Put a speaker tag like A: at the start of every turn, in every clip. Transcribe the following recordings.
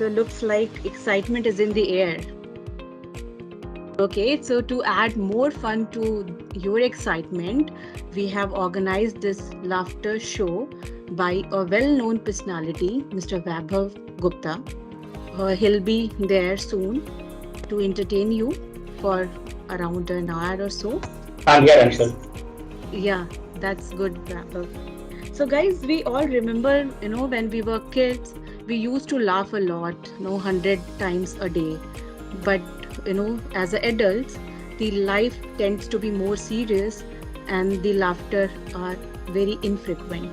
A: So looks like excitement is in the air. Okay, so to add more fun to your excitement, we have organized this laughter show by a well-known personality, Mr. Vaibhav Gupta. He'll be there soon to entertain you for around an hour or so.
B: I'm here, Anshul.
A: Yeah, that's good, Vaibhav. So guys, we all remember, when we were kids, we used to laugh a lot, 100 times a day. But, as adults, the life tends to be more serious and the laughter are very infrequent.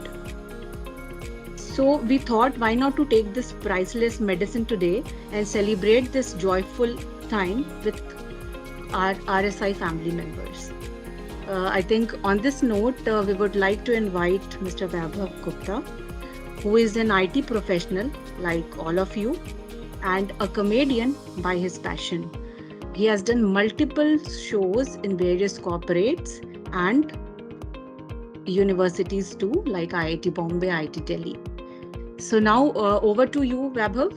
A: So we thought, why not to take this priceless medicine today and celebrate this joyful time with our RSI family members. I think on this note, we would like to invite Mr. Vaibhav Gupta, who is an IT professional like all of you and a comedian by his passion. He has done multiple shows in various corporates and universities too, like IIT Bombay, IIT Delhi. So now over to you, Vaibhav.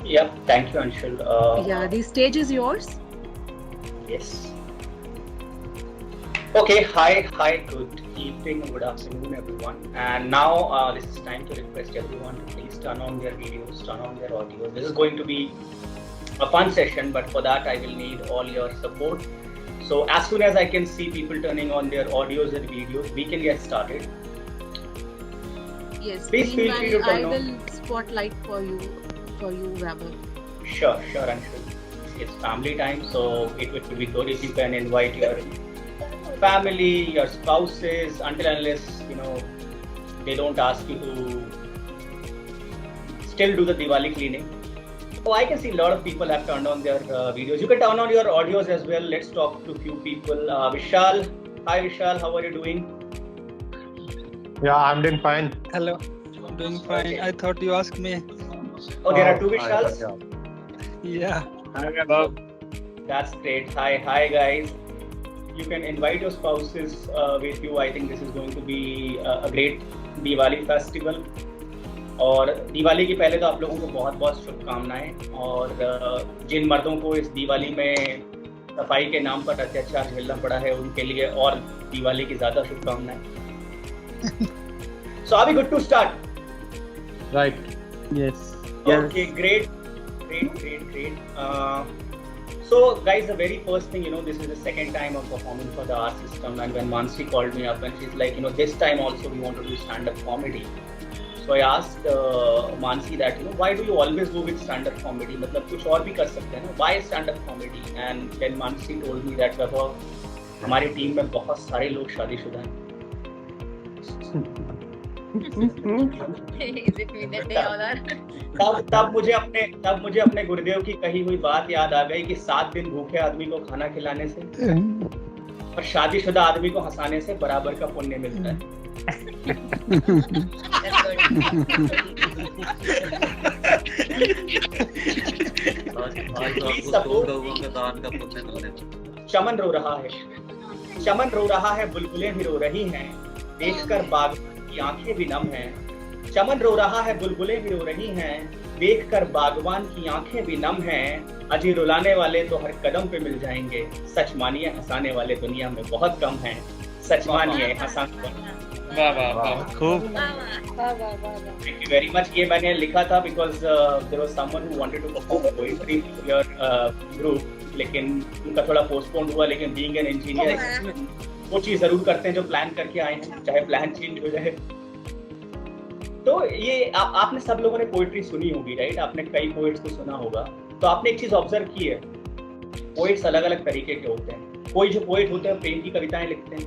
B: Yep, thank you, Anshul.
A: Yeah, the stage is yours.
B: Yes. Okay, hi, good evening, good afternoon, everyone. And now this is time to request everyone to please turn on their videos, turn on their audio. This is going to be a fun session, but for that I will need all your support. So as soon as I can see people turning on their audios and videos, we can get started.
A: Yes,
B: please feel free to turn on.
A: I will spotlight for you, Vaibhav.
B: Sure, Anshul. It's family time, so it would be good if you can invite your family, your spouses, until unless they don't ask you to still do the Diwali cleaning. Oh, I can see a lot of people have turned on their videos. You can turn on your audios as well. Let's talk to a few people. Vishal, hi Vishal, how are you doing?
C: Yeah, I'm doing fine.
D: Hello, I'm doing fine. Okay. I thought you asked me.
B: Oh, there are two Vishals?
D: Yeah.
C: Hi, Vaibhav.
B: That's great. Hi guys. You can invite your spouses with you. I think this is going to be a great Diwali festival. और दिवाली की पहले तो आप लोगों को बहुत बहुत शुभकामनाएं और जिन मर्दों को इस दिवाली में सफाई के नाम पर अत्याचार झेलना पड़ा है उनके लिए और दिवाली की ज़्यादा शुभकामनाएं. So are we good to start?
C: Right.
D: Yes.
B: Okay, great. So guys, the very first thing, this is the second time I'm performing for the art system, and when Mansi called me up and she's like, this time also we want to do stand-up comedy. So I asked Mansi that, why do you always go with stand-up comedy? मतलब कुछ और भी कर सकते हैं ना? Why stand-up comedy? And then Mansi told me that हमारी team में बहुत सारे लोग शादीशुदा हैं. तब मुझे अपने गुरुदेव की कही हुई बात याद आ गई कि 7 दिन भूखे आदमी को खाना खिलाने से और शादीशुदा आदमी को हंसाने से बराबर का पुण्य मिलता है. चमन रो रहा है बुलबुलें भी रो रही हैं, देखकर बागवान की आंखें भी नम हैं. चमन रो रहा है बुलबुलें भी रो रही हैं, देखकर बागवान की आंखें भी नम हैं. अजी रुलाने वाले तो हर कदम पे मिल जाएंगे, सच मानिए हंसाने वाले दुनिया में बहुत कम हैं. सच मानिए हंसाने वाले.
D: वाह खूब.
B: Thank you very much. ये मैंने लिखा था because there was someone who wanted to perform poetry in your group, लेकिन उनका थोड़ा postponed हुआ. लेकिन being an engineer वो चीज़ जरूर करते हैं जो प्लान करके आए हैं, चाहे प्लान चेंज हो जाए. तो ये आपने सब लोगों ने पोएट्री सुनी होगी, राइट? आपने कई पोएट्स को सुना होगा. तो आपने एक चीज ऑब्जर्व की है, पोएट्स अलग अलग तरीके के होते हैं. कोई जो पोएट होते हैं प्रेम की कविताएं लिखते हैं,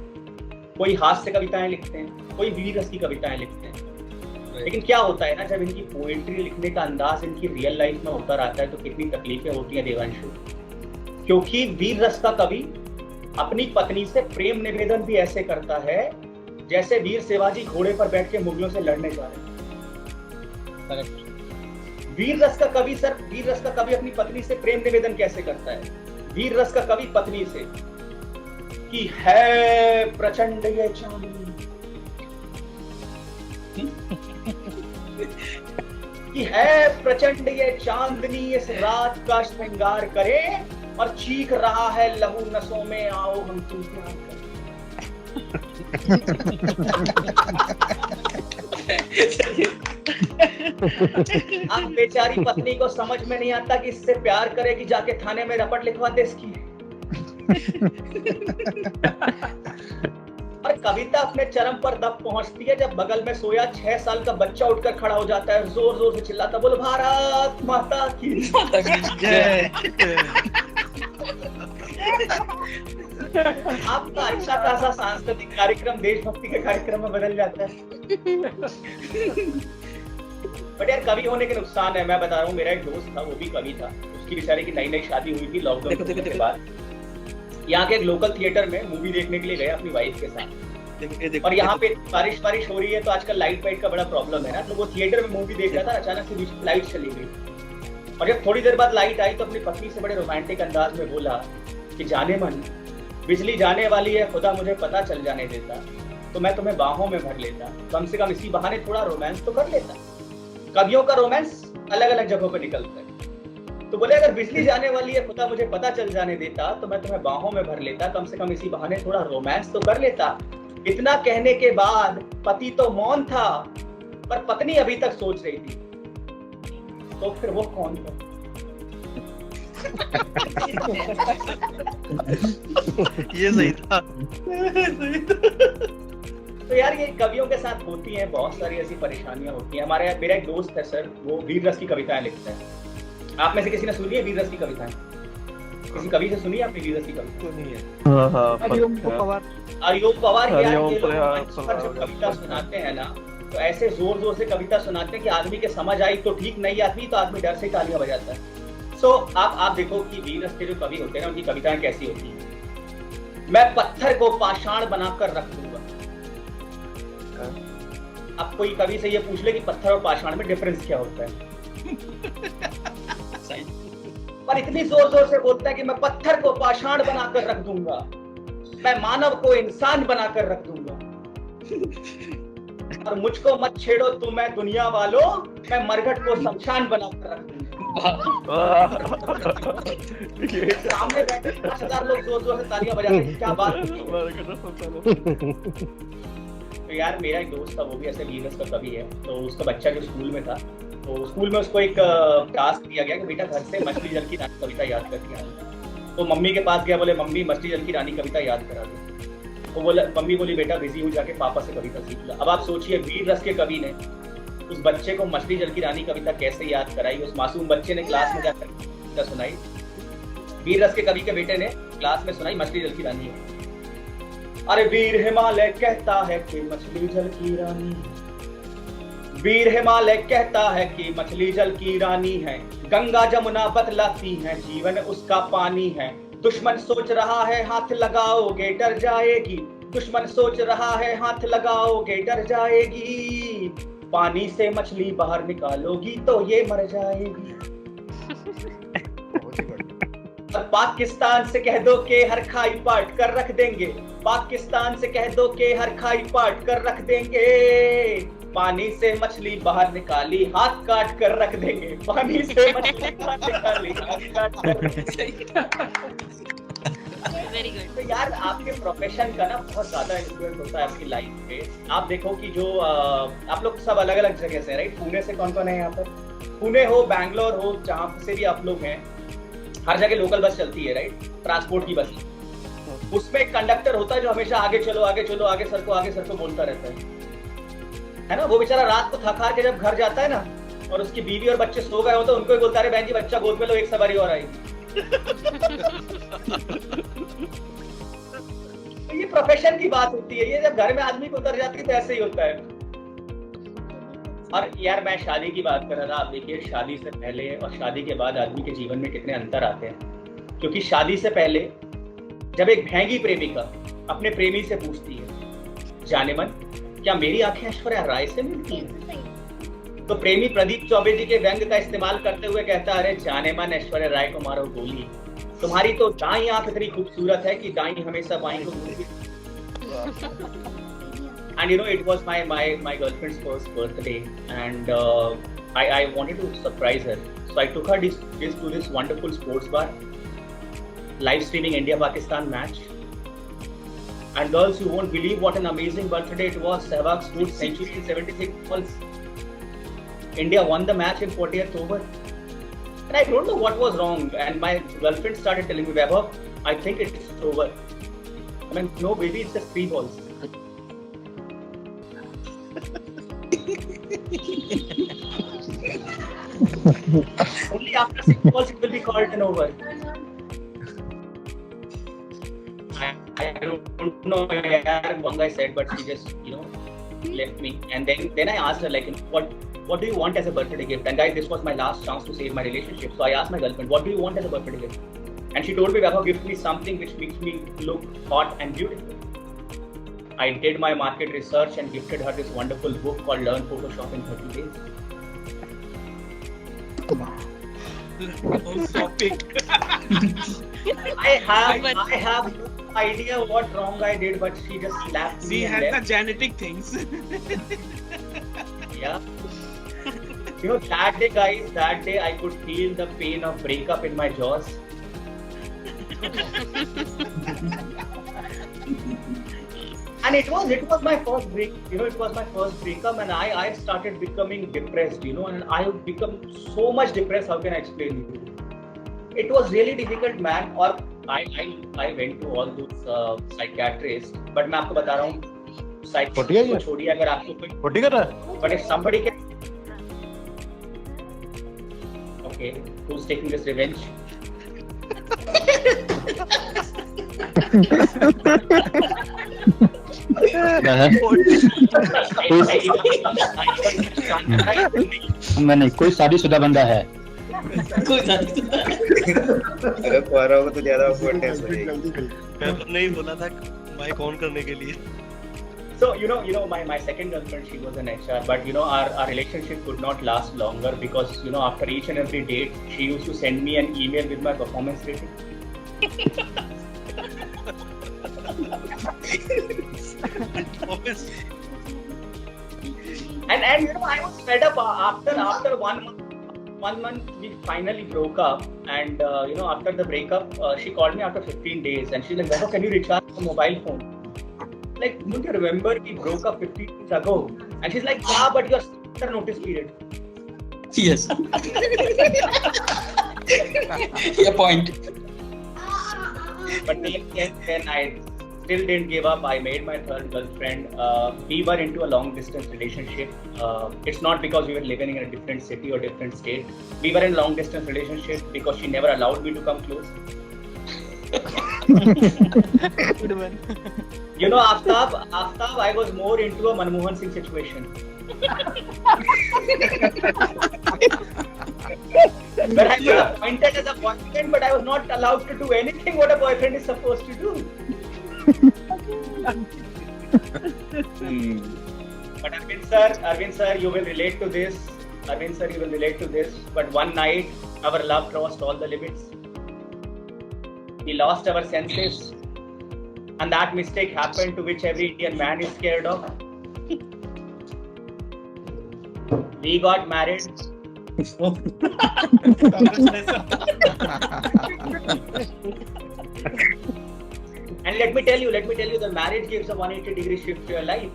B: कोई हास्य कविताएं लिखते हैं, कोई वीर रस की कविताएं लिखते हैं. लेकिन क्या होता है ना, जब इनकी पोएट्री लिखने का अंदाज इनकी रियल लाइफ में उतर आता है तो कितनी तकलीफें होती हैं देवांशु. क्योंकि वीर रस का कवि अपनी पत्नी से प्रेम निवेदन भी ऐसे करता है जैसे वीर शिवाजी घोड़े पर बैठ के मुगलों से लड़ने जा रहे हैं. वीर रस का कवि अपनी पत्नी से प्रेम निवेदन कैसे करता है? वीर रस का कवि पत्नी से कि है प्रचंड ये चांदनी कि है प्रचंड ये चांदनी इस रात का श्रृंगार करे, और चीख रहा है लहू नसों में, आओ हम तुम प्यार करें। अब बेचारी पत्नी को समझ में नहीं आता कि इससे प्यार करेगी, जाके थाने में रपट लिखवा दे इसकी। और कविता अपने चरम पर तब पहुंचती है जब बगल में सोया 6 साल का बच्चा उठकर खड़ा हो जाता है, जोर जोर से चिल्लाता, बोल भारत माता की जय। आपका अच्छा खासा सांस्कृतिक कार्यक्रम देशभक्ति के कार्यक्रम में बदल जाता है। बट यार कवि होने के नुकसान है, मैं बता रहा हूँ। मेरा एक दोस्त था, वो भी कवि था। उसकी बेचारे की नई नई शादी हुई थी लॉकडाउन के बाद। यहाँ के एक लोकल थिएटर में मूवी देखने के लिए गए अपनी वाइफ के साथ, और यहाँ पे बारिश हो रही है, तो आजकल लाइट वाइट का बड़ा प्रॉब्लम है ना, तो वो थिएटर में मूवी देख रहा था, अचानक से बीच में लाइट चली गई, और जब थोड़ी देर बाद लाइट आई तो अपनी पत्नी से बड़े रोमांटिक अंदाज में बोला कि जाने मन, बिजली जाने वाली है, खुदा मुझे पता चल जाने देता तो मैं तुम्हें बाहों में भर लेता, कम से कम इसी बहाने थोड़ा रोमांस तो कर लेता। कवियों का रोमांस अलग अलग जगहों पे निकलता है। तो बोले अगर बिजली जाने वाली है, खुदा मुझे पता चल जाने देता तो मैं तुम्हें बाहों में भर लेता, कम से कम इसी बहाने थोड़ा रोमांस तो कर लेता। इतना कहने के बाद पति तो मौन था, पर पत्नी अभी तक सोच रही थी, तो फिर वो कौन था?
D: ये सही था।
B: तो यार ये कवियों के साथ होती हैं, बहुत सारी ऐसी परेशानियां होती हैं। मेरा एक दोस्त है सर, वो वीर रस की कविताएं लिखता है। आप में से किसी ने सुनी है वीर रस की कविताएं? किसी कवि से सुनी है आपने वीर रस की कविता?
D: सुनी है।
B: अरियोम पवार यार, ये लोग मंच पर जो कविता सुनाते हैं ना, तो ऐसे जोर जोर से कविता सुनाते हैं कि आदमी के समझ आई तो ठीक, नहीं आती तो आदमी डर से तालियां बजाता है। सो आप देखो कि वीर रस के जो कवि होते हैं ना, उनकी कविताएं कैसी होती हैं। मैं पत्थर को पाषाण बनाकर रख दूंगा। अब कोई कवि से ये पूछ ले कि पत्थर और पाषाण में डिफरेंस क्या होता है, पर इतनी जोर जोर से बोलता है कि मैं पत्थर को पाषाण बनाकर रख दूंगा, मैं मानव को इंसान बनाकर रख दूंगा, और मुझको मत छेड़ो तुम मैं दुनिया वालों, मैं मरघट को शमशान बनाकर रख दूंगा। सामने बैठे 5000 लोग जोर जोर से तालियां बजाते हैं, क्या बात है। तो यार मेरा एक दोस्त था, वो भी ऐसे वीर रस का कवि है। तो उसका बच्चा जो स्कूल में था, तो स्कूल में उसको एक टास्क दिया गया कि बेटा घर से मछली जल की रानी कविता याद करके आना। तो मम्मी के पास गया, बोले मम्मी मछली जल की रानी कविता याद करा दो। तो बोले, मम्मी बोली बेटा बिजी हूँ, जाके पापा से कविता सीख लो। अब आप सोचिए वीर रस के कवि ने उस बच्चे को मछली जल की रानी कविता कैसे याद कराई। उस मासूम बच्चे ने क्लास में जाकर कविता सुनाई, वीर रस के कवि के बेटे ने क्लास में सुनाई मछली जल की रानी है। अरे वीर हिमालय कहता है कि मछली जल की रानी, वीर हिमालय कहता है कि मछली जल की रानी है, गंगा जमुना बतलाती है जीवन उसका पानी है। दुश्मन सोच रहा है हाथ लगाओगे डर जाएगी, दुश्मन सोच रहा है हाथ लगाओगे डर जाएगी, पानी से मछली बाहर निकालोगी तो ये मर जाएगी। और पाकिस्तान से कह दो कि हर खाई पाट कर रख देंगे, पाकिस्तान से कह दो कि हर खाई पाट कर रख देंगे, पानी से मछली बाहर निकाली हाथ काट कर रख देंगे, पानी से मछली बाहर निकाली हाथ काट कर।
E: Very good.
B: तो यार आपके प्रोफेशन का ना बहुत ज्यादा इन्फ्लुएंस होता है आपकी लाइफ पे। आप देखो कि जो आप लोग सब अलग अलग जगह से, राइट? पुणे से कौन कौन है यहाँ पर? पुणे हो, बैंगलोर हो, जहाँ से भी आप लोग हैं, हर जगह लोकल बस चलती है, राइट? ट्रांसपोर्ट की बस। उसमें एक कंडक्टर होता है जो हमेशा आगे चलो आगे चलो, आगे सर को बोलता रहता है ना? वो बेचारा रात को थक हार के जब घर जाता है ना, और उसकी बीवी और बच्चे सो गए हो, तो उनको ही बोलता है बहन जी बच्चा गोद में लो, एक सवारी और आएगी। तो ये प्रोफेशन की बात होती है, ये जब घर में आदमी को उतर जाती है तो ऐसे ही होता है। और यार मैं शादी की बात कर रहा था, आप देखिए शादी से पहले और शादी के बाद आदमी के जीवन में कितने अंतर आते हैं। क्योंकि शादी से पहले जब एक भैंगी प्रेमिका अपने प्रेमी से पूछती है, जाने मन क्या मेरी आंखें ऐश्वर्या राय से मिलती हैं? तो प्रेमी प्रदीप चौबे जी के व्यंग का इस्तेमाल करते हुए कहता है, अरे जाने मन ऐश्वर्या राय को मारो गोली, तुम्हारी तो दाईं आंख इतनी खूबसूरत है कि दाईं हमेशा बाईं को भूलती। And you know, it was my girlfriend's first birthday, and I wanted to surprise her. So I took her to this wonderful sports bar, live streaming India-Pakistan match. And girls, you won't believe what an amazing birthday it was. Sehwag scored century in 76 balls. India won the match in 40th over. And I don't know what was wrong. And my girlfriend started telling me, Vaibhav, I think it's over. I mean, no baby, it's just 3 balls. Only after 6 balls it will be called an over. I don't know what I said, but she just, left me. And then I asked her, like, what do you want as a birthday gift? And guys, this was my last chance to save my relationship. So I asked my girlfriend, what do you want as a birthday gift? And she told me, Vaibhav, gift me something which makes me look hot and beautiful. I did my market research and gifted her this wonderful book called Learn Photoshop in 30 Days. I have no idea what wrong I did, but she just slapped me.
F: She had the genetic things.
B: Yeah. That day, guys, I could feel the pain of breakup in my jaws. And it was my first break. It was my first breakup, and I started becoming depressed. And I would become so much depressed. How can I explain you? It was really difficult, man. Or I went to all those psychiatrists, but मैं आपको बता रहा हूँ, psychiatrist को छोड़िए, अगर आपको कोई, but if somebody can, okay, who's taking this revenge?
G: नहीं, कोई शादीशुदा बंदा है।
H: अगर कुआरा होगा तो ज्यादा अवॉइडेंस हो जाएगी।
D: मैं तो नहीं बोला था माइक ऑन करने के लिए।
B: So my second girlfriend, she was an HR, but our relationship could not last longer because after each and every date she used to send me an email with my performance rating. and I was fed up after 1 month. 1 month we finally broke up, and after the breakup she called me after 15 days and she's like, Vaibhav, can you recharge your mobile phone? Like, don't you remember we broke up 15 days ago? And she's like, yeah, but you're still notice period.
G: Yes. Yeah, point.
B: But then I still didn't give up. I made my third girlfriend. We were into a long distance relationship. It's not because we were living in a different city or different state. We were in a long distance relationship because she never allowed me to come close.
F: Good one.
B: Aftab, I was more into a Manmohan Singh situation. Where I was appointed as a boyfriend, but I was not allowed to do anything what a boyfriend is supposed to do. But Arvind sir, you will relate to this. But one night, our love crossed all the limits. We lost our senses, and that mistake happened to which every Indian man is scared of. We got married. And let me tell you, the marriage gives a 180-degree shift to your life.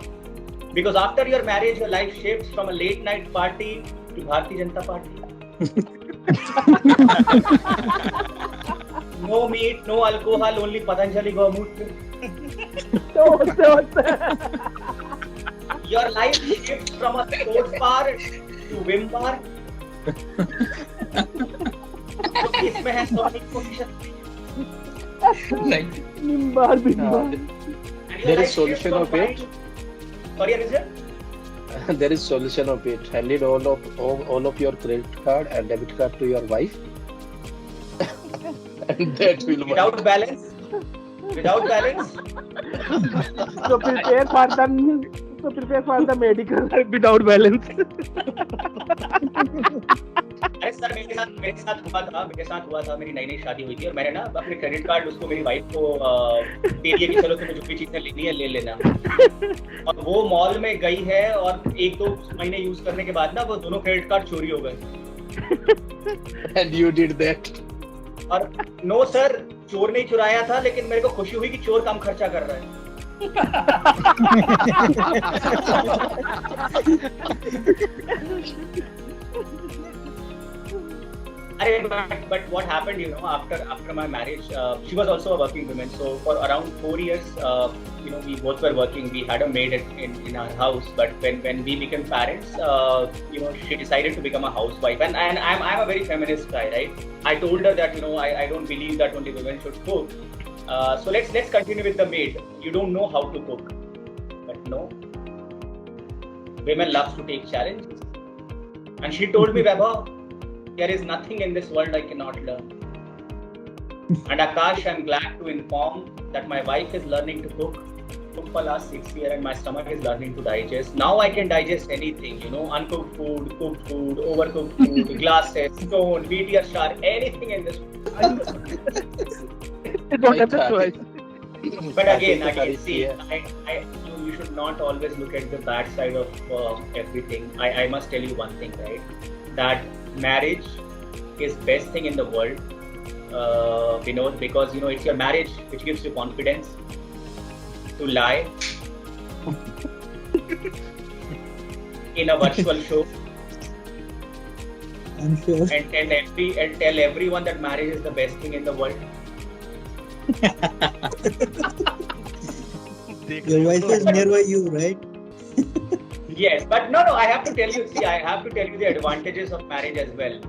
B: Because after your marriage, your life shifts from a late night party to Bharatiya Janata Party. No meat, no alcohol, only Patanjali Gomutra. Your life shifts from a sports bar to Vim bar. इसमें है Sony position.
G: Right.
I: There is solution of it.
B: Sorry, Arijit?
I: There is solution of it. Hand it all of your credit card and debit card to your wife. And that will work.
B: Without balance.
J: So prepare for the medical without balance.
B: Sir मेरे साथ हुआ था मेरी नई शादी हुई थी और मैंने ना अपने क्रेडिट कार्ड उसको मेरी वाइफ को दे दिया कि चलो तुम्हें जो भी चीजें लेनी है ले लेना। और वो मॉल में गई है और 1-2 महीने यूज करने के बाद ना वो दोनों क्रेडिट कार्ड चोरी हो गए।
I: And you did that.
B: और नो सर, चोर नहीं चुराया था, लेकिन मेरे को खुशी हुई कि चोर कम खर्चा कर रहा है। But what happened, after my marriage, she was also a working woman. So for around 4 years, we both were working. We had a maid in our house. But when we became parents, she decided to become a housewife. And I'm a very feminist guy, right? I told her that I don't believe that only women should cook. So let's continue with the maid. You don't know how to cook, but no, women love to take challenges. And she told me, Vaibhav, there is nothing in this world I cannot learn. And Akash, I'm glad to inform that my wife is learning to cook for last 6 years, and my stomach is learning to digest. Now I can digest anything, uncooked food, cooked food, overcooked food, glasses, stone, meteor star, anything in this world.
F: Don't have the choice.
B: But again, see, you should not always look at the bad side of everything. I must tell you one thing, right? That marriage is best thing in the world, Vinod, because it's your marriage which gives you confidence to lie in a virtual show.
J: I'm sure.
B: And tell everyone that marriage is the best thing in the world.
J: Your wife is nearby you, right?
B: Yes, but no, I have to tell you. See, I have to tell you the advantages of marriage as well.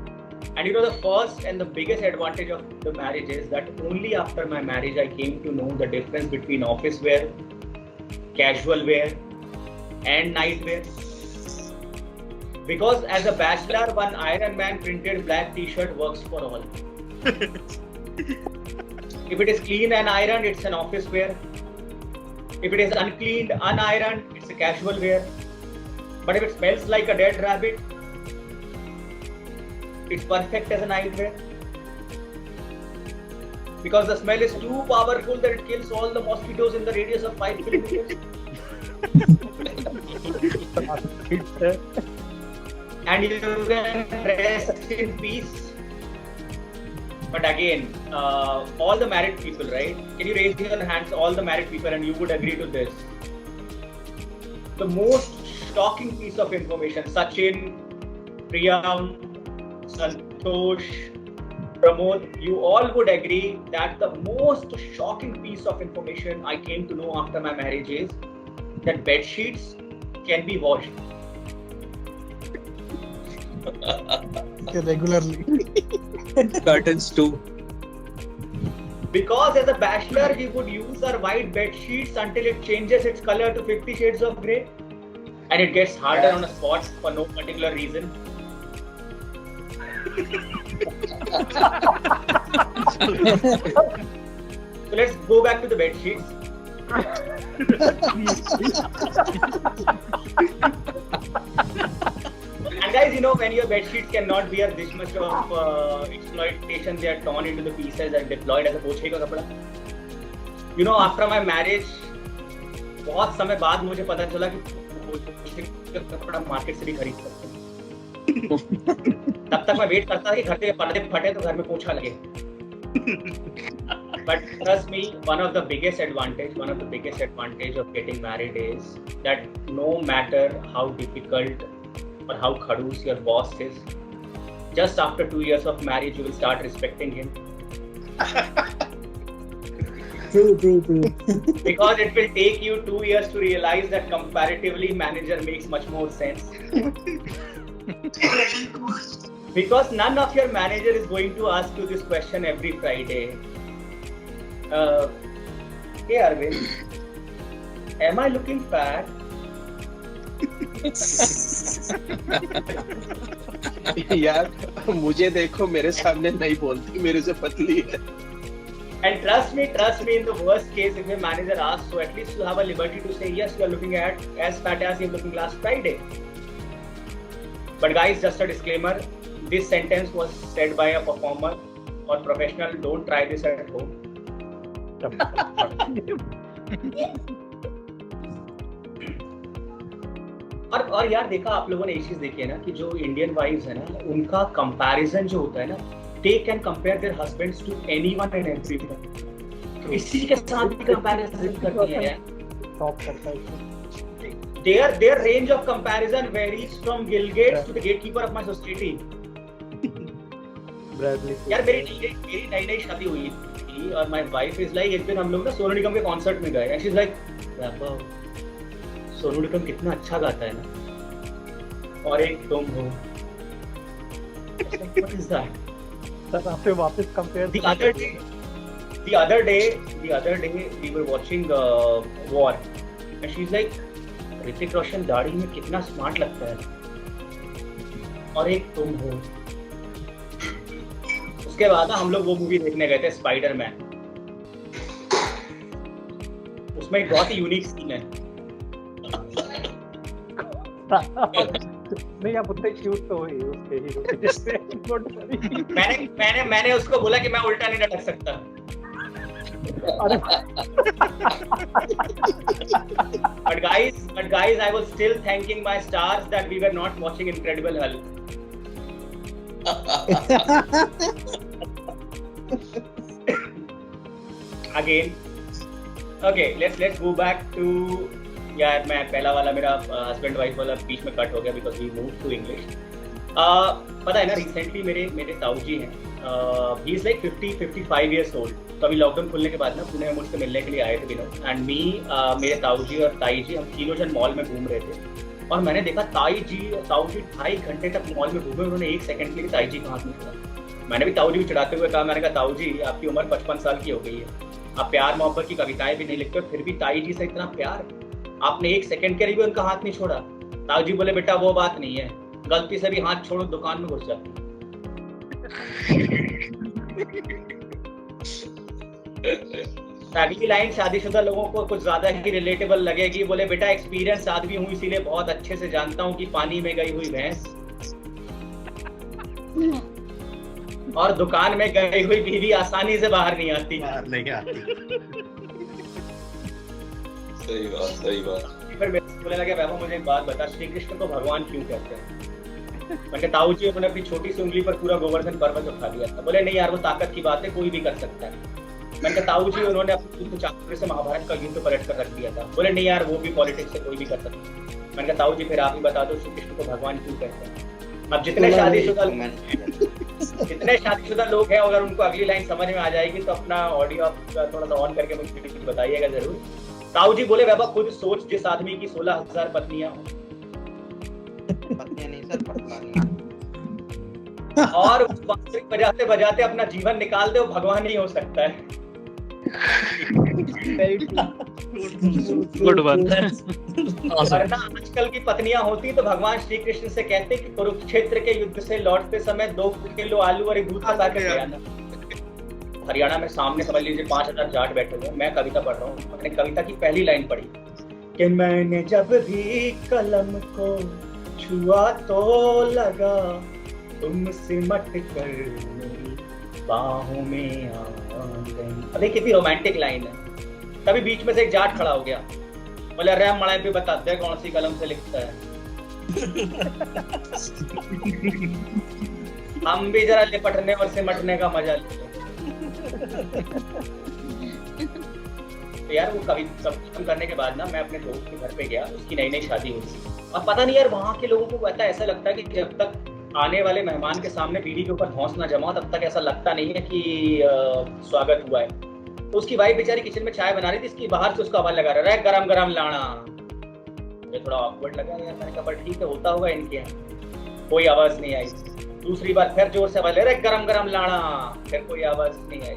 B: And the first and the biggest advantage of the marriage is that only after my marriage I came to know the difference between office wear, casual wear, and night wear. Because as a bachelor, one Iron Man printed black T-shirt works for all. If it is clean and ironed, it's an office wear. If it is uncleaned, unironed, it's a casual wear. But if it smells like a dead rabbit, it's perfect as a night wear. Because the smell is too powerful that it kills all the mosquitoes in the radius of 5 kilometers. And you can rest in peace. But again, all the married people, right? Can you raise your hands, all the married people, and you would agree to this? The most shocking piece of information, Sachin, Priyam, Santosh, Pramod, you all would agree that the most shocking piece of information I came to know after my marriage is that bed sheets can be washed.
J: Regularly.
H: Curtains too.
B: Because as a bachelor, we would use our white bed sheets until it changes its color to 50 shades of grey. And it gets harder on a spot for no particular reason. So let's go back to the bed sheets. And guys, when your bed sheets cannot bear this much of exploitation, they are torn into the pieces and deployed as a poche ka kapda. After my marriage, बहुत समय बाद मुझे पता चला कि कपड़ा market से भी खरीद सकते हैं। तब तक मैं वेट करता था कि घर के पर्दे फटे तो घर में पोछा लगे। But trust me, one of the biggest advantage of getting married is that no matter how difficult or how khadus your boss is, just after 2 years of marriage you will start respecting him.
J: True.
B: Because it will take you 2 years to realize that comparatively manager makes much more sense. Because none of your manager is going to ask you this question every Friday. Hey Arvind, am I looking fat?
I: यार मुझे देखो, मेरे सामने नहीं बोलती, मेरे से पतली है।
B: And trust me, in the worst case, if your manager asks, so at least you have a liberty to say, yes, you are looking at as fat as you were looking last Friday. But guys, just a disclaimer, this sentence was said by a performer or professional. Don't try this at home. और यार देखा आप लोगों ने एक चीज देखी है ना कि जो इंडियन वाइफ्स है ना उनका कंपैरिजन जो होता है ना, they can compare their husbands to anyone and everyone. किसी के साथ भी कंपैरिजन करती है यार. Their range of comparison varies from Bill Gates to the gatekeeper of my society. यार मेरी नई शादी हुई थी और my wife is like, एक दिन हम लोग ना सोनू निगम के कॉन्सर्ट में गए and she's like, Sonu Nigam कितना अच्छा गाता है ना, और एक तुम हो. What is that?
C: सर आपने वापस compare.
B: The other day we were watching War and she's like, Hrithik Roshan दाढ़ी में कितना स्मार्ट लगता है, और एक तुम हो. उसके बाद हम लोग वो मूवी देखने गए थे स्पाइडरमैन. उसमें एक बहुत ही यूनिक सीन है.
C: नहीं आप उतने क्यूट तो ही उसके हीरो के जैसे.
B: मैंने उसको बोला कि मैं उल्टा नहीं लटक सकता. But guys, I was still thanking my stars that we were not watching Incredible Hulk. Again, okay, let's go back to. यार मैं पहला वाला मेरा हस्बैंड वाइफ वाला बीच में कट हो गया because we moved to English. पता है ना रिसेंटली मेरे ताऊजी हैं, he is like 55 years old. तो अभी लॉकडाउन खुलने के बाद ना पुणे में मुझसे मिलने के लिए आए थे विनोद एंड मी. मेरे ताऊजी और ताई जी हम तीनों जन मॉल में घूम रहे थे और मैंने देखा ताऊजी 2.5 घंटे तक मॉल में घूमे, उन्होंने 1 सेकंड के लिए ताई जी का हाथ नहीं छोड़ा. मैंने भी ताऊजी को चिढ़ाते हुए कहा, मैंने कहा ताऊजी आपकी उम्र 55 साल की हो गई है, आप प्यार मोहब्बत की कविताएं भी नहीं लिखते, फिर भी ताई जी से इतना प्यार, आपने 1 सेकंड के लिए भी उनका हाथ नहीं छोड़ा. ताऊजी बोले बेटा वो बात नहीं है, गलती से भी हाथ छोड़ो दुकान में घुस जाती. अगली लाइन शादीशुदा लोगों को कुछ ज्यादा ही रिलेटेबल लगेगी. बोले बेटा एक्सपीरियंस आदमी हूँ इसीलिए बहुत अच्छे से जानता हूँ कि पानी में गई हुई भैंस और दुकान में गई हुई बीवी आसानी से बाहर नहीं आती.
H: सही बात.
B: फिर बोलने लगे बाबा मुझे एक बात बता, श्री कृष्ण को भगवान क्यों कहते हैं? मैंने कहा ताऊ जी उन्होंने अपनी छोटी सी उंगली पर पूरा गोवर्धन पर्वत उठा दिया था. बोले नहीं यार वो ताकत की बात है, कोई भी कर सकता है. मैंने कहा ताऊ जी उन्होंने अपने चाकू से महाभारत का युद्ध पलट कर रख दिया था. बोले नहीं यार वो भी पॉलिटिक्स से कोई भी कर सकता है. मैंने कहा ताऊ जी फिर आप ही बता दो श्री कृष्ण को भगवान क्यों कहते हैं? अब जितने शादीशुदा लोग हैं अगर उनको अगली लाइन समझ में आ जाएगी तो अपना ऑडियो थोड़ा सा ऑन करके मुझे बताइएगा जरूर. ताऊ जी बोले बाबा खुद सोच जिस आदमी की 16,000 पत्नियां हो और बांसुरी बजाते बजाते अपना जीवन निकाल दे, वो भगवान नहीं हो सकता है.
F: Good one.
B: वरना आजकल की पत्नियां होती तो भगवान श्री कृष्ण से कहते कि कुरुक्षेत्र के युद्ध से लौटते समय 2 किलो आलू और एक दूध का पैकेट ले आना. हरियाणा में सामने समझ लीजिए 5,000 जाट बैठे हुए. मैं कविता पढ़ रहा हूँ. मैंने कविता की पहली लाइन पढ़ी कि मैंने जब भी कलम को छुआ तो लगा तुम सिमट कर मेरी बाहों में आ गई. अरे कितनी रोमांटिक लाइन है. तभी बीच में से एक जाट खड़ा हो गया. बोले अरे मड़ाई पे बता दे कौन सी कलम से लिखता है. हम भी जरा लिपटने और सिमटने का मजा लेते. तो यार वो कविता खत्म करने के बाद ना मैं अपने दोस्त के घर पे गया, उसकी नई शादी हुई थी. और पता नहीं यार वहाँ के लोगों को ऐसा लगता है कि जब तक आने वाले मेहमान के सामने बीड़ी के ऊपर धौंस ना जमाओ तब तक ऐसा लगता नहीं है कि स्वागत हुआ है. तो उसकी वाइफ बेचारी किचन में चाय बना रही थी, इसकी बाहर से उसको आवाज लगा रहा है गरम गरम लाना. मुझे थोड़ा ऑकवर्ड लगा यार. मैंने कहा ठीक है होता होगा इनके यहाँ. कोई आवाज नहीं आई. दूसरी बार फिर जोर से आवाज ले रहा है गरम गरम लाना. फिर कोई आवाज नहीं आई.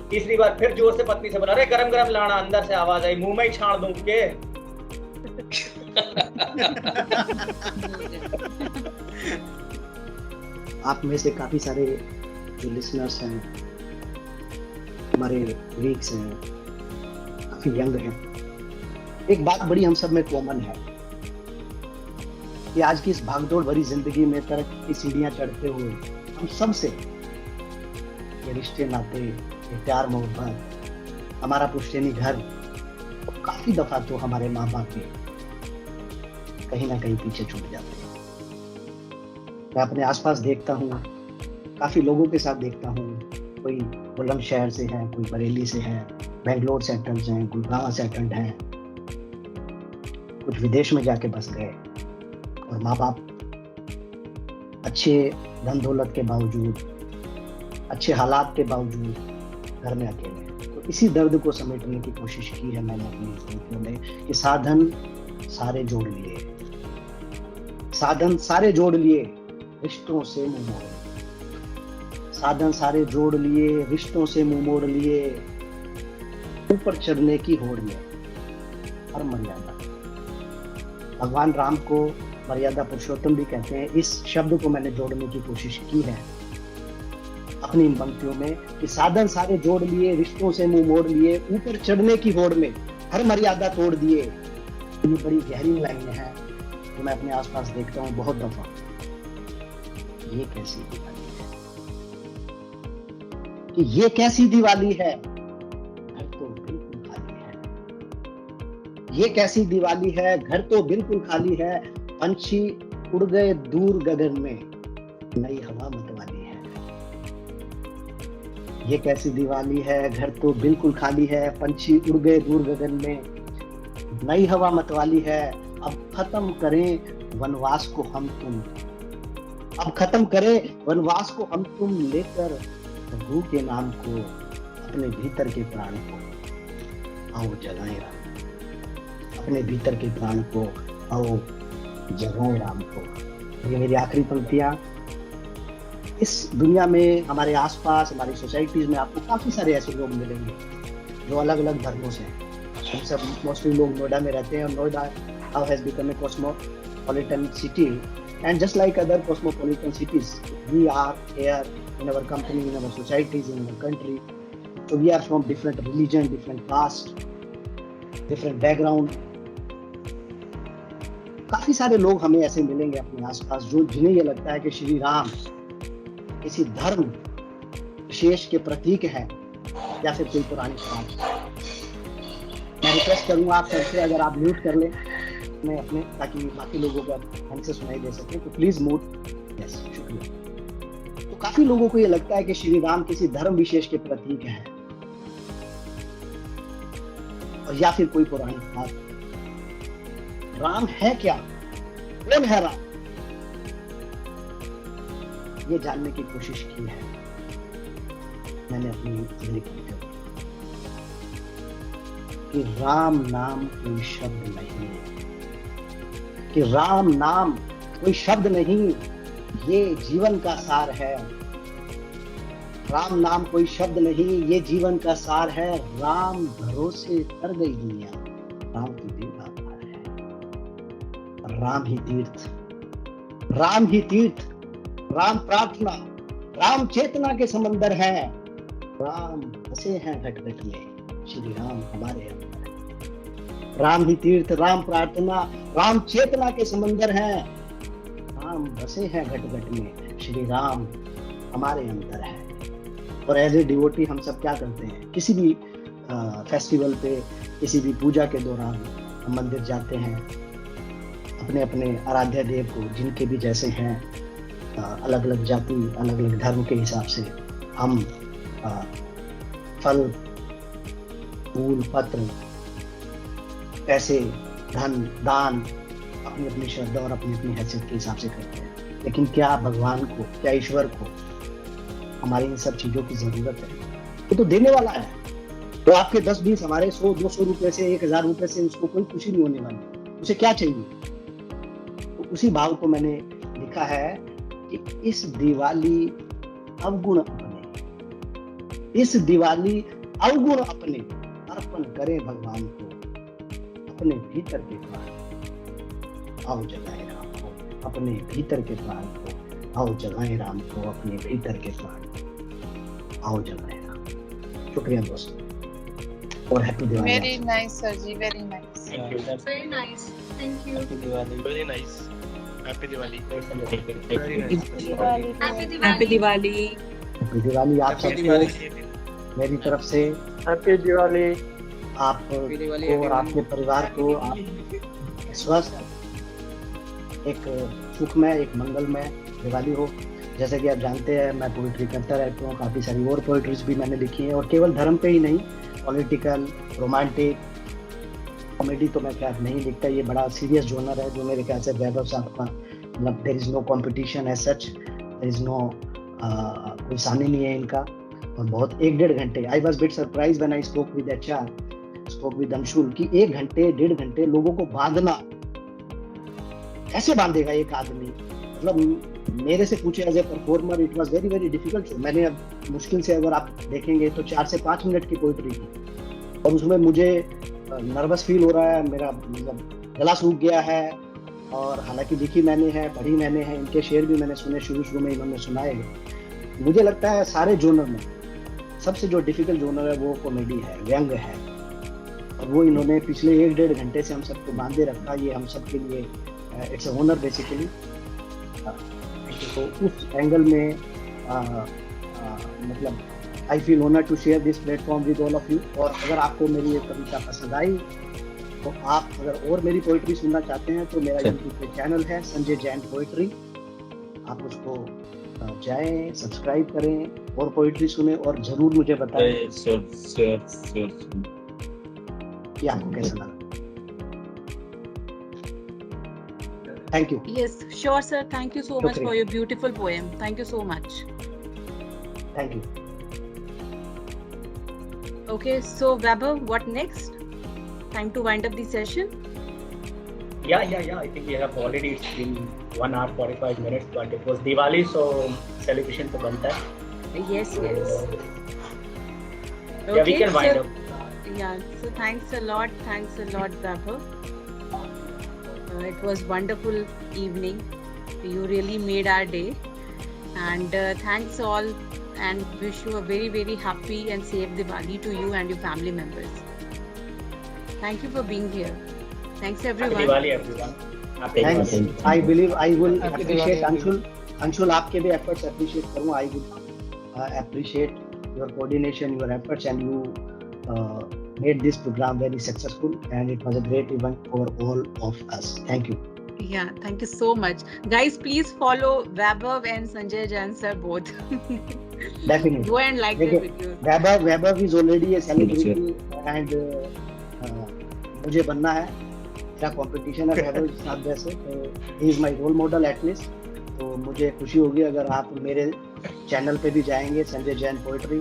B: तीसरी बार फिर जोर से पत्नी से बोला अरे गरम गरम लाना. अंदर से आवाज आई मुंह में ही छाड़ दूं के.
J: आप में से काफी सारे जो लिसनर्स हैं हमारे वीक्स हैं, काफी यंग हैं. एक बात बड़ी हम सब में कॉमन है कि आज की इस भागदौड़ भरी जिंदगी में तरक्की की सीढ़ियां चढ़ते हुए हम सबसे ये रिश्ते नाते, ये प्यार मोहब्बत, हमारा पुश्तैनी घर, काफी दफा तो हमारे माँ बाप के कहीं ना कहीं पीछे छूट जाते हैं। मैं अपने आसपास देखता हूँ, काफी लोगों के साथ देखता हूँ, कोई बुलंदशहर से है, कोई बरेली से है, बेंगलोर सेटल्ड हैं, गुड़गांव सेटल्ड हैं, कुछ विदेश में जाके बस गए और माँ बाप अच्छे धन दौलत के बावजूद, अच्छे हालात के बावजूद घर में अकेले हैं। तो इसी दर्द को समेटने की कोशिश की है मैंने अपनी जिंदगी में कि साधन सारे जोड़ लिए, साधन सारे जोड़ लिए, रिश्तों से मुंह मोड़ लिए, साधन सारे जोड़ लिए, रिश्तों से मुंह मोड़ लिए, ऊपर चढ़ने की होड़ में हर मर्यादा। भगवान राम को मर्यादा पुरुषोत्तम भी कहते हैं। इस शब्द को मैंने जोड़ने की कोशिश की है अपनी इन पंक्तियों में कि साधन सारे जोड़ लिए, रिश्तों से मुंह मोड़ लिए, ऊपर चढ़ने की होड़ में हर मर्यादा तोड़ दिए। ये बड़ी गहरी लाइनें हैं जो मैं अपने आसपास देखता हूँ बहुत दफा। ये कैसी दिवाली है, कि ये कैसी दिवाली है, घर तो बिल्कुल खाली है। ये कैसी दिवाली है, घर तो बिल्कुल खाली है, पंछी उड़ गए दूर गगन में, नई हवा मतवाली है। ये कैसी दिवाली है, घर तो बिल्कुल खाली है, पंछी उड़ गए दूर गगन में, नई हवा मतवाली है। अब खत्म करें वनवास को हम तुम, अब खत्म करें वनवास को हम तुम, लेकर प्रभु के नाम को, अपने भीतर के प्राण को आओ जगाएं राम, अपने भीतर के प्राण को आओ जगाएं राम को। ये मेरी आखिरी पंक्तियां। इस दुनिया में हमारे आसपास, हमारी सोसाइटीज में आपको काफी सारे ऐसे लोग मिलेंगे जो अलग अलग धर्मों से हैं। हम सब मोस्टली लोग नोएडा में रहते हैं और Noida now has become a cosmopolitan city, and just like other cosmopolitan cities, we are here in our company, in our societies, in our country, so we are from different religion, different caste, different background. काफी सारे लोग हमें ऐसे मिलेंगे अपने आसपास जो जिन्हें ये लगता है कि श्री राम किसी धर्म विशेष के प्रतीक है या फिर कोई पुरानी बात। मैं रिक्वेस्ट करूंगा आप सबसे, अगर आप म्यूट कर लें मैं अपने, ताकि बाकी लोगों को हमसे सुनाई दे सके, तो प्लीज म्यूट। यस, शुक्रिया। तो काफी लोगों को ये लगता है कि श्री राम किसी धर्म विशेष के प्रतीक हैं और या फिर कोई पुरानी बात। राम है क्या, कौन है राम, ये जानने की कोशिश की है मैंने अपनी जिंदगी में कि राम नाम कोई शब्द नहीं, कि राम नाम कोई शब्द नहीं, ये जीवन का सार है। राम नाम कोई शब्द नहीं, ये जीवन का सार है। राम भरोसे कर गई दुनिया, राम की दीवार है। राम ही तीर्थ, राम ही तीर्थ, राम प्रार्थना, राम चेतना के समंदर है। राम बसे हैं घट घट में, श्री राम हमारे अंदर। राम ही तीर्थ, राम प्रार्थना, राम चेतना के समंदर हैं। राम बसे हैं घट घट में, श्री राम हमारे अंदर है। और एज ए डिवोटी हम सब क्या करते हैं, किसी भी फेस्टिवल पे, किसी भी पूजा के दौरान हम मंदिर जाते हैं, अपने अपने आराध्य देव को, जिनके भी जैसे हैं अलग अलग जाति, अलग अलग धर्म के हिसाब से हम फल, फूल, पत्र, पैसे, धन, दान अपनी अपनी श्रद्धा और अपनी अपनी हैसियत के हिसाब से करते हैं। लेकिन क्या भगवान को, क्या ईश्वर को हमारी इन सब चीजों की जरूरत है? वो तो देने वाला है। तो आपके 10-20, हमारे 100-200 रुपए से, 1000 रुपए से उसको कोई खुशी नहीं होने वाली। उसे क्या चाहिए? तो उसी भाव को मैंने लिखा है कि इस दिवाली अवगुण अपने, इस दिवाली अवगुण अपने अर्पण करें भगवान को, अपने भीतर के प्राण आओ जगाए राम को, अपने भीतर के प्राण को आओ जगाए राम को, अपने भीतर के प्राण आओ जगाए राम। शुक्रिया दोस्तों और happy Diwali.
K: Very nice sir ji, very nice.
B: Thank you. That's
E: Very nice. Thank you.
D: Very nice. Happy Diwali.
F: Very nice.
A: Happy Diwali.
J: Diwali आप सबको मेरी तरफ से
C: हैप्पी दिवाली।
J: आपको और आपके परिवार को आप स्वस्थ, एक सुखमय, एक मंगलमय दिवाली हो। जैसे कि आप जानते हैं मैं पोइट्री करता रहता हूँ, काफ़ी सारी और पोइट्रीज भी मैंने लिखी है, और केवल धर्म पे ही नहीं, पॉलिटिकल, रोमांटिक, कॉमेडी तो मैं खैर नहीं लिखता, ये बड़ा सीरियस जॉनर है जो मेरे ख्याल से वैभव साहब का, मतलब there is no competition as such, there is no कोई सामने नहीं है इनका। और बहुत 1-1.5 घंटे, I was bit surprise when I spoke with HR, spoke with Anshul कि 1 घंटे 1.5 घंटे लोगों को बांधना, कैसे बांधेगा एक आदमी, मतलब मेरे से पूछे as a performer it was very very difficult. मैंने अब मुश्किल से अगर आप देखेंगे तो 4 से 5 मिनट की पोइट्री की, और उसमें मुझे नर्वस फील हो रहा है, मेरा मतलब गला सूख गया है, और हालांकि लिखी मैंने है, पढ़ी मैंने है, इनके शेर भी मैंने सुने, शुरू में इन्होंने सुनाए। मुझे लगता है सारे जोनर में सबसे जो डिफिकल्ट जोनर है वो कॉमेडी है, व्यंग है, और वो इन्होंने पिछले 1-1.5 घंटे से हम सबको बांधे रखा। ये हम सब के लिए इट्स अ ऑनर बेसिकली। तो उस एंगल में मतलब I feel honour to share this platform with all of you. और अगर आपको मेरी ये कविता पसंद आई तो आप अगर और मेरी पोइट्री सुनना चाहते हैं तो मेरा यूट्यूब पे चैनल है संजय जैन पोइट्री, आप उसको जाएं, सब्सक्राइब करें और पोइट्री सुने, और जरूर मुझे बताएं कि आपको कैसा लगा। Thank you.
A: Yes, sure, sir. Thank you so much for your beautiful poem. Thank you so much.
J: Thank you.
A: Okay, so Vaibhav, what next? Time to wind up the session.
B: Yeah. I think we have already, it's been 1 hour 45 minutes, but it was Diwali, so celebration to banta hai.
A: Yes.
B: Yeah, we can wind up.
A: Yeah, so thanks a lot, Vaibhav. It was wonderful evening. You really made our day, and thanks all, and wish you a very very happy and safe Diwali to you and your family members. Thank you for being here. Thanks everyone.
B: Happy Diwali everyone. Happy
J: Thanks.
B: Diwali.
J: I believe I will appreciate Anshul आपके भी efforts appreciate करूँ. I will appreciate your coordination, your efforts, and you made this program very successful, and it was a great event for all of us. Thank you.
A: Yeah, thank you so much. Guys, please follow Vaibhav and Sanjay Jain sir both.
J: Definitely.
A: Go and like their videos.
J: Vaibhav is already a celebrity, and मुझे बनना है, क्या competition है वैभव के साथ जैसे, he is my role model at least. तो मुझे खुशी होगी अगर आप मेरे चैनल पे भी जाएंगे, संजय जैन पोएट्री,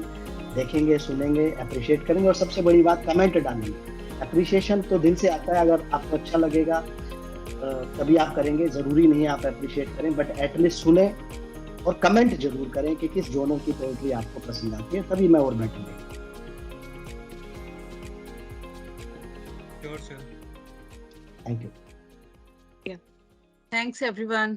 J: देखेंगे, सुनेंगे, अप्रिशिएट करेंगे, और सबसे बड़ी बात कमेंट डालेंगे। अप्रिशिएशन तो दिल से आता है, अगर आपको अच्छा लगेगा तभी आप करेंगे, जरूरी नहीं है आप अप्रिशिएट करें, बट एटलीस्ट सुने और कमेंट जरूर करें कि किस जोनर की पोएट्री आपको पसंद आती है, तभी मैं और बैठूंगा।
F: Sure, sir.
J: Thank you.
A: Thanks everyone.